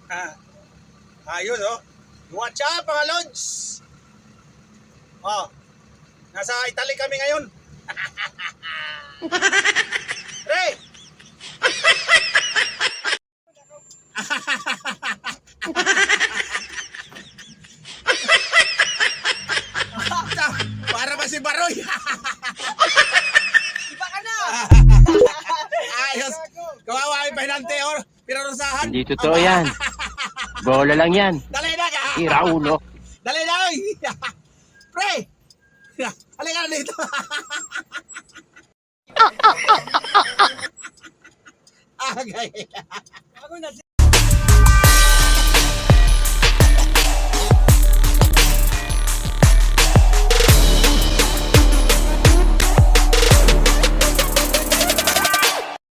Ah, ayun oh. Watch out mga lods. Oh, nasa Italy kami ngayon. Pre! Para ba si Baroy? Iba ka na! Ayos. Kawawa yung pahinante or pinarusahan. Hindi totoo yan. Bola lang yan. Dali na ka. Ira ulo. Dali na. Oy. Pre. Halika na dito. Okay. Ako na